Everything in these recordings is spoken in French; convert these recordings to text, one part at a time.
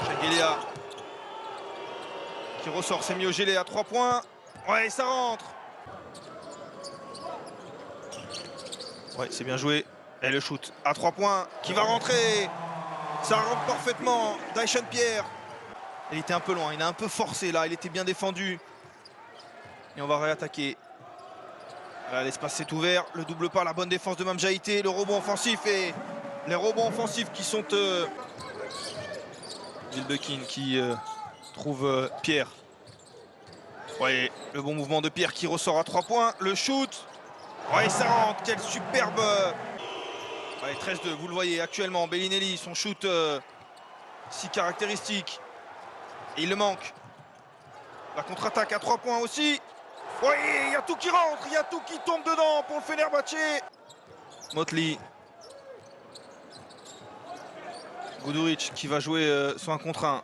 Shengelia qui ressort, c'est mieux gelé à 3 points. Ouais, ça rentre. Ouais, c'est bien joué. Et le shoot à 3 points qui va rentrer. Ça rentre parfaitement. Daishen Pierre. Il était un peu loin, il a un peu forcé là, il était bien défendu. Et on va réattaquer. Là, l'espace s'est ouvert, le double pas, la bonne défense de Mamjaïté, le rebond offensif et les rebonds offensifs qui sont... Wilbekin qui trouve Pierre. Ouais, le bon mouvement de Pierre qui ressort à 3 points. Le shoot. Ouais, ça rentre. Quel superbe... Ouais, 13-2, vous le voyez actuellement. Bellinelli, son shoot si caractéristique. Et il le manque. La contre-attaque à 3 points aussi. Oui, il y a tout qui rentre, il y a tout qui tombe dedans pour le Fenerbahçe. Motley. Guduric qui va jouer son 1 contre 1.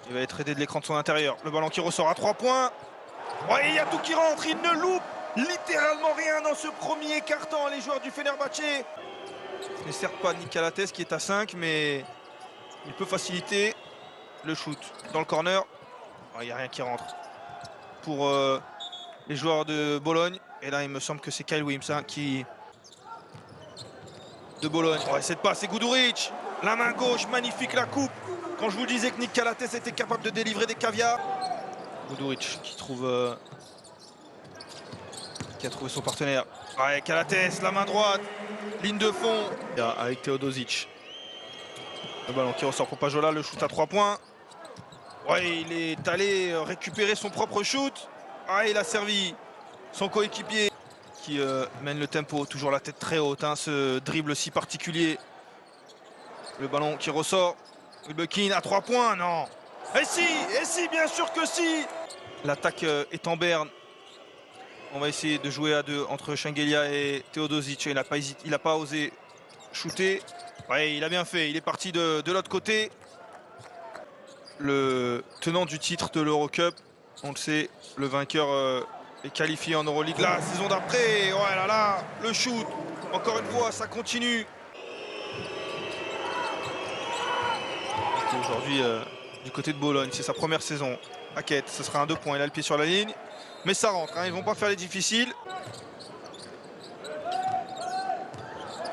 Il va être aidé de l'écran de son intérieur. Le ballon qui ressort à 3 points. Oui, il y a tout qui rentre, il ne loupe littéralement rien dans ce premier quart-temps, les joueurs du Fenerbahçe. Ce n'est certes pas Nick Calates qui est à 5, mais il peut faciliter le shoot dans le corner. Il n'y a rien qui rentre pour les joueurs de Bologne. Et là, il me semble que c'est Kyle Williams qui... de Bologne. Ouais, cette passe, c'est Guduric. La main gauche, magnifique la coupe. Quand je vous disais que Nick Calates était capable de délivrer des caviars. Guduric qui trouve... qui a trouvé son partenaire. Ouais, Calates, la main droite. Ligne de fond. Avec Teodosic. Le ballon qui ressort pour Pajola, le shoot à 3 points. Ouais, il est allé récupérer son propre shoot. Ouais, il a servi son coéquipier qui mène le tempo, toujours la tête très haute, hein, ce dribble si particulier. Le ballon qui ressort. Wilbekin à 3 points, non. Et si, bien sûr que si. L'attaque est en berne. On va essayer de jouer à 2 entre Shengelia et Teodosic. Il n'a pas osé shooter. Ouais, il a bien fait, il est parti de l'autre côté. Le tenant du titre de l'Eurocup, on le sait, le vainqueur est qualifié en Euroleague. La saison d'après, oh là là, le shoot, encore une fois, ça continue. Aujourd'hui, du côté de Bologne, c'est sa première saison. Paquette, ce sera un 2 points, il a le pied sur la ligne. Mais ça rentre, hein, ils ne vont pas faire les difficiles.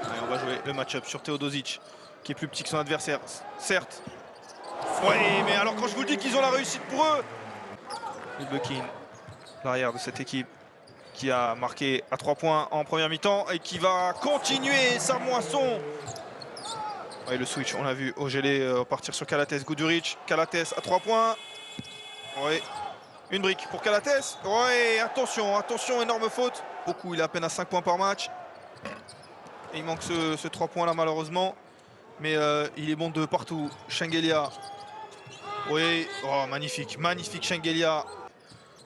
Allez, on va jouer le match-up sur Teodosic, qui est plus petit que son adversaire, certes. Oui, mais alors quand je vous dis qu'ils ont la réussite pour eux. Wilbekin, l'arrière de cette équipe, qui a marqué à 3 points en première mi-temps et qui va continuer sa moisson. Ouais, le switch, on l'a vu, au gelé partir sur Calates, Guduric. Calates à 3 points. Oui, une brique pour Calates. Oui, attention, énorme faute. Beaucoup, il est à peine à 5 points par match. Et il manque ce 3 points là malheureusement. Mais il est bon de partout. Shengelia. Oui, oh, magnifique Shengelia.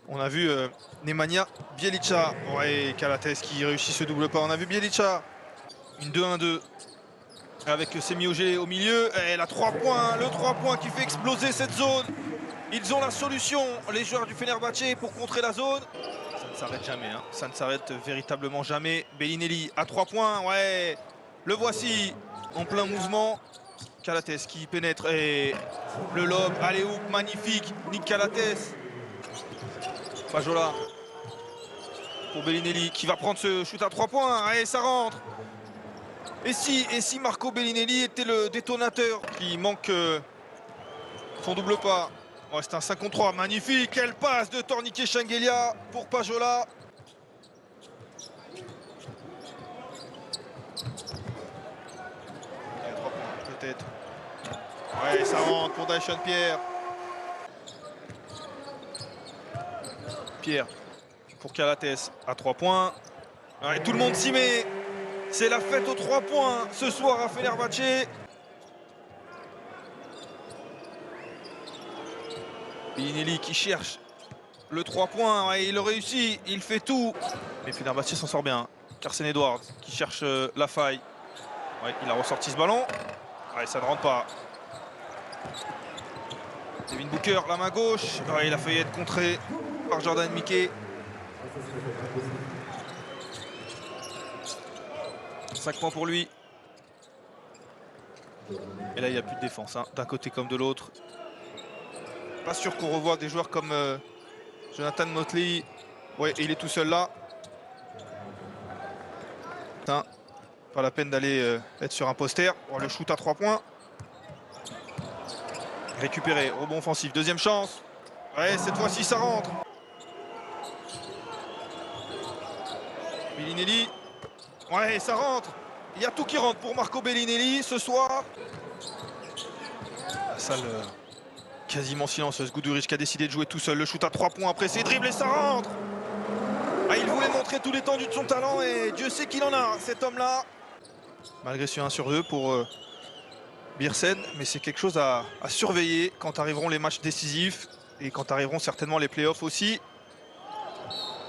On a vu Nemanja Bjelica. Ouais, Calates qui réussit ce double pas. On a vu Bjelica. Une 2-1-2. Avec Semi au milieu. Et la 3 points. Le 3 points qui fait exploser cette zone. Ils ont la solution, les joueurs du Fenerbahçe, pour contrer la zone. Ça ne s'arrête jamais, hein. Ça ne s'arrête véritablement jamais. Bellinelli à 3 points. Ouais, le voici en plein mouvement. Calates qui pénètre et le lob, allez hoop, magnifique, Nick Calates. Pajola pour Bellinelli qui va prendre ce shoot à 3 points, allez ça rentre. Et si Marco Bellinelli était le détonateur qui manque son double pas. Ouais, c'est un 5 contre 3, magnifique, quelle passe de Torniquet Shengelia pour Pajola. Peut-être. Ouais, ça rentre pour Daishen Pierre. Pierre pour Calates à 3 points. Ouais, tout le monde s'y met. C'est la fête aux 3 points ce soir à Fenerbahçe. Bellinelli qui cherche le 3 points. Ouais, il le réussit, il fait tout. Mais Fenerbahçe s'en sort bien. Carson Edwards qui cherche la faille. Ouais, il a ressorti ce ballon. Ouais, ça ne rentre pas. Devin Booker, la main gauche. Ouais, il a failli être contré par Jordan Mickey. 5 points pour lui. Et là, il n'y a plus de défense, hein, d'un côté comme de l'autre. Pas sûr qu'on revoie des joueurs comme Jonathan Motley. Ouais, et il est tout seul là. Putain, pas la peine d'aller être sur un poster. Oh, le shoot à 3 points. Récupéré, rebond offensif, deuxième chance. Ouais, cette fois-ci ça rentre. Bellinelli. Ouais, ça rentre. Il y a tout qui rentre pour Marco Bellinelli ce soir. La salle quasiment silencieuse. Guduric qui a décidé de jouer tout seul. Le shoot à 3 points après ses dribbles et ça rentre. Ah, il voulait montrer tout l'étendue de son talent et Dieu sait qu'il en a, cet homme-là. Malgré ce 1 sur 2 pour Beersen, mais c'est quelque chose à surveiller quand arriveront les matchs décisifs et quand arriveront certainement les playoffs aussi.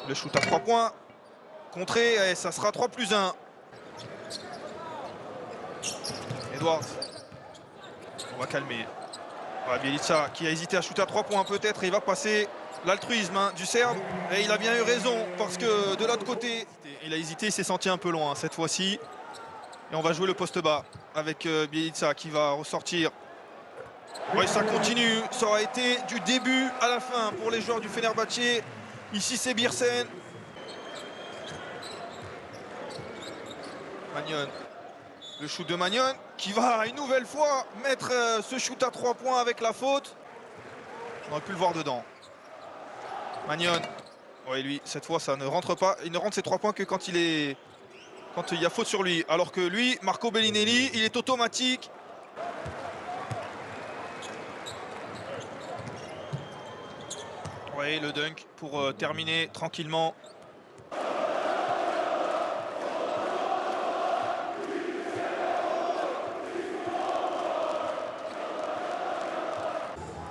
Le shoot à 3 points. Contré, et ça sera 3+1. Edwards. On va calmer. Ouais, Bjelica qui a hésité à shooter à 3 points peut-être, et il va passer l'altruisme du Serbe. Et il a bien eu raison parce que de l'autre côté, il a hésité, il s'est senti un peu loin cette fois-ci. Et on va jouer le poste bas avec Bjelica qui va ressortir. Oui, ça continue. Ça aura été du début à la fin pour les joueurs du Fenerbahçe. Ici, c'est Beersen. Magnon. Le shoot de Magnon qui va une nouvelle fois mettre ce shoot à 3 points avec la faute. On aurait pu le voir dedans. Magnon. Oui, lui, cette fois, ça ne rentre pas. Il ne rentre ses 3 points que quand il y a faute sur lui. Alors que lui, Marco Bellinelli, il est automatique. Oui, le dunk pour terminer tranquillement.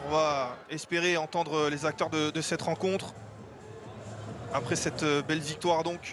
On va espérer entendre les acteurs de cette rencontre. Après cette belle victoire donc.